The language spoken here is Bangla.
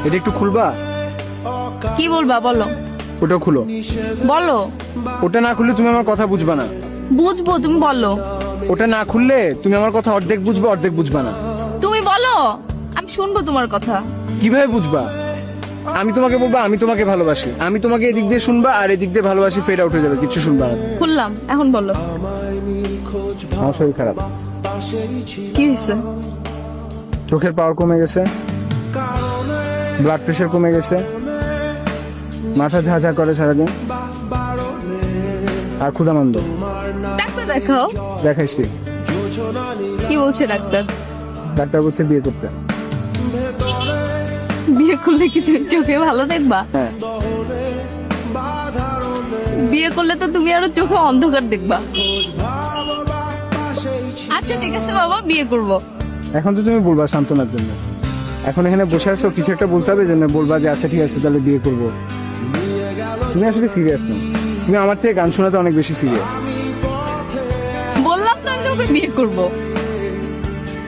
এটা একটু খুলবা? কি বলবা বলো? ওটা খুলো। বলো। ওটা না খুললে তুমি আমার কথা বুঝবা না। বুঝবো, তুমি বলো। ওটা না খুললে তুমি আমার কথা অর্ধেক বুঝবে, অর্ধেক বুঝবা না। তুমি বলো, আমি শুনবো তোমার কথা। কিভাবে বুঝবা? আমি তোমাকে বলবো আমি তোমাকে ভালোবাসি, আমি তোমাকে এদিক দিয়ে শুনবা আর এদিক দিয়ে ভালোবাসি ফেড আউট হয়ে যাবে, কিছু শুনবা না। খুললাম, এখন বলো। আমার শরীর খারাপ। কি হয়েছে? চোখের পাওয়ার কমে গেছে, ব্লাড প্রেশার কমে গেছে, মাথা ঝাঁঝা করে সারাদিন, আর ক্ষুধামন্দ। ডাক্তার দেখাও। দেখাইছি। কি বলছে ডাক্তার? ডাক্তার বলছে বিয়ে করতে। বিয়ে করলে কি তুমি চোখে ভালো দেখবা? হ্যাঁ। বিয়ে করলে তো তুমি আরো চোখে অন্ধকার দেখবা। আচ্ছা ঠিক আছে বাবা, বিয়ে করব। এখন তো তুমি বলবা সান্ত্বনার জন্য, এখন এখানে বসে আছো, কিছু একটা বলতে হবে জন্য বলবা যে আচ্ছা ঠিক আছে তাহলে বিয়ে করবো। তুমি আসলে সিরিয়াস না, তুমি আমার থেকে গান শোনাতে অনেক বেশি সিরিয়াস। বললাম তো আমি তোমাকে বিয়ে করব।